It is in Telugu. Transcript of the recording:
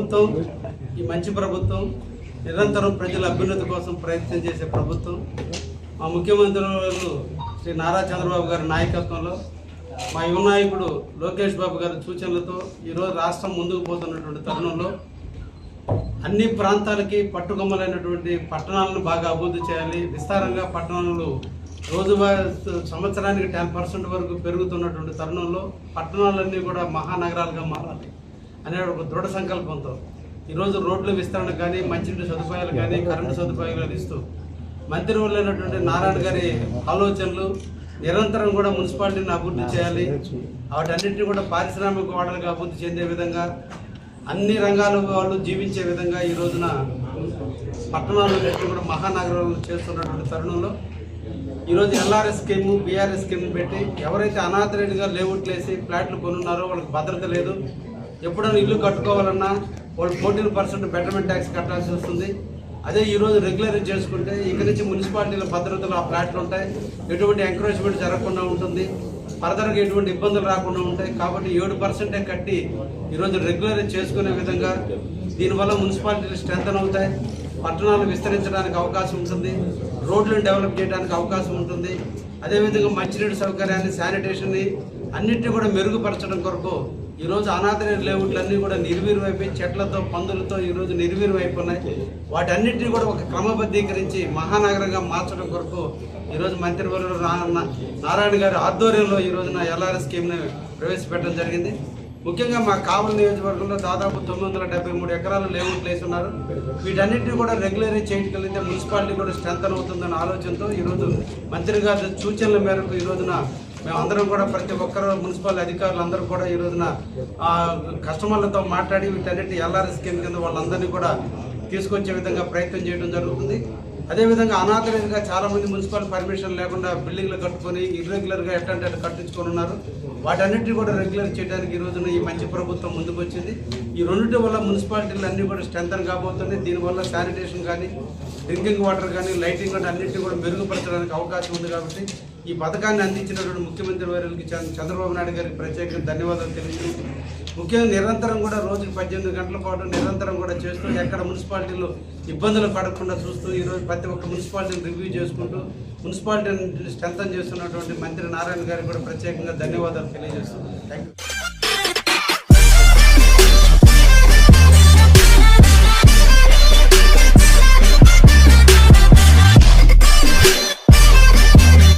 ప్రభుత్వం ఈ మంచి ప్రభుత్వం నిరంతరం ప్రజల అభ్యున్నతి కోసం ప్రయత్నం చేసే ప్రభుత్వం. మా ముఖ్యమంత్రులు శ్రీ నారా చంద్రబాబు గారి నాయకత్వంలో, మా యువ నాయకుడు లోకేష్ బాబు గారి సూచనలతో ఈరోజు రాష్ట్రం ముందుకు పోతున్నటువంటి తరుణంలో అన్ని ప్రాంతాలకి పట్టుకొమ్మలైనటువంటి పట్టణాలను బాగా అభివృద్ధి చేయాలి. విస్తారంగా పట్టణాలు రోజువారీ సంవత్సరానికి 10% వరకు పెరుగుతున్నటువంటి తరుణంలో పట్టణాలన్నీ కూడా మహానగరాలుగా మారాలి అనే ఒక దృఢ సంకల్పంతో ఈరోజు రోడ్ల విస్తరణ కానీ, మంచినీటి సదుపాయాలు కానీ, కరెంటు సదుపాయాలు ఇస్తూ మంత్రివర్యులైనటువంటి నారాయణ గారి ఆలోచనలు నిరంతరం కూడా మున్సిపాలిటీని అభివృద్ధి చేయాలి. వాటన్నిటిని కూడా పారిశ్రామిక వాడలుగా అభివృద్ధి చెందే విధంగా, అన్ని రంగాల వాళ్ళు జీవించే విధంగా ఈ రోజున పట్టణాలన్నింటినీ కూడా మహానగరాలు చేస్తున్నటువంటి తరుణంలో ఈరోజు LRS స్కీము, BRS స్కీమ్ పెట్టి ఎవరైతే అనాథరేట్గా లేఅవుట్లు వేసి ఫ్లాట్లు కొనున్నారో వాళ్ళకి భద్రత లేదు. ఎప్పుడైనా ఇల్లు కట్టుకోవాలన్నా వాళ్ళు 14% బెటర్మెంట్ ట్యాక్స్ కట్టాల్సి వస్తుంది. అదే ఈరోజు రెగ్యులరైజ్ చేసుకుంటే ఇక్కడి నుంచి మున్సిపాలిటీల భద్రతలు ఆ ఫ్లాట్లు ఉంటాయి, ఎటువంటి ఎంకరేజ్మెంట్ జరగకుండా ఉంటుంది, ఫర్దర్గా ఎటువంటి ఇబ్బందులు రాకుండా ఉంటాయి. కాబట్టి 7% కట్టి ఈరోజు రెగ్యులరైజ్ చేసుకునే విధంగా దీనివల్ల మున్సిపాలిటీలు స్ట్రెంథన్ అవుతాయి, పట్టణాలు విస్తరించడానికి అవకాశం ఉంటుంది, రోడ్లను డెవలప్ చేయడానికి అవకాశం ఉంటుంది. అదేవిధంగా మంచినీటి సౌకర్యాన్ని, శానిటేషన్ని అన్నింటినీ కూడా మెరుగుపరచడం కొరకు ఈరోజు అనాథరేట్ లేఅవుట్లన్నీ కూడా నిర్వీర్యమైపోయి చెట్లతో, పందులతో ఈరోజు నిర్వీర్యమైపోయినాయి. వాటన్నిటినీ కూడా ఒక క్రమబద్ధీకరించి మహానగరంగా మార్చడం కొరకు ఈరోజు మంత్రివర్యులు నారాయణ గారి ఆధ్వర్యంలో ఈ రోజున LRS స్కీమ్ని ప్రవేశపెట్టడం జరిగింది. ముఖ్యంగా మా కావలి నియోజకవర్గంలో దాదాపు 973 ఎకరాలు లేఅవుట్లు వేసి ఉన్నారు. వీటన్నిటిని కూడా రెగ్యులరైజ్ చేయగలిగితే మున్సిపాలిటీ కూడా స్ట్రెంథన్ అవుతుందన్న ఆలోచనతో ఈరోజు మంత్రి గారి సూచనల మేరకు ఈ రోజున మేమందరం కూడా ప్రతి ఒక్కరు మున్సిపల్ అధికారులు అందరూ కూడా ఈ రోజున కస్టమర్లతో మాట్లాడి వీటన్నిటి LRS స్కీమ్ కింద వాళ్ళందరినీ కూడా తీసుకొచ్చే విధంగా ప్రయత్నం చేయడం జరుగుతుంది. అదేవిధంగా అనాథరేట్గా చాలామంది మున్సిపల్ పర్మిషన్ లేకుండా బిల్డింగ్లు కట్టుకొని ఇర్రెగ్యులర్గా ఎట్లాంటి కట్టించుకొని ఉన్నారు. వాటన్నిటిని కూడా రెగ్యులర్ చేయడానికి ఈ రోజున ఈ మంచి ప్రభుత్వం ముందుకు వచ్చింది. ఈ రెండింటి వల్ల మున్సిపాలిటీలు అన్నీ కూడా స్ట్రెంథన్ కాబోతుంది. దీనివల్ల శానిటేషన్ కానీ, డ్రింకింగ్ వాటర్ కానీ, లైటింగ్ కానీ అన్నింటినీ కూడా మెరుగుపరచడానికి అవకాశం ఉంది. కాబట్టి ఈ పథకాన్ని అందించినటువంటి ముఖ్యమంత్రి వర్యులకి చంద్రబాబు నాయుడు గారికి ప్రత్యేకంగా ధన్యవాదాలు తెలియజేస్తూ, ముఖ్యంగా నిరంతరం కూడా రోజుకి 18 గంటల పాటు నిరంతరం కూడా చేస్తూ ఎక్కడ మున్సిపాలిటీలు ఇబ్బందులు పడకుండా చూస్తూ ఈరోజు ప్రతి ఒక్క మున్సిపాలిటీని రివ్యూ చేసుకుంటూ మున్సిపాలిటీని స్ట్రెంథన్ చేస్తున్నటువంటి మంత్రి నారాయణ గారికి కూడా ప్రత్యేకంగా ధన్యవాదాలు తెలియజేస్తున్నాను. Thank you.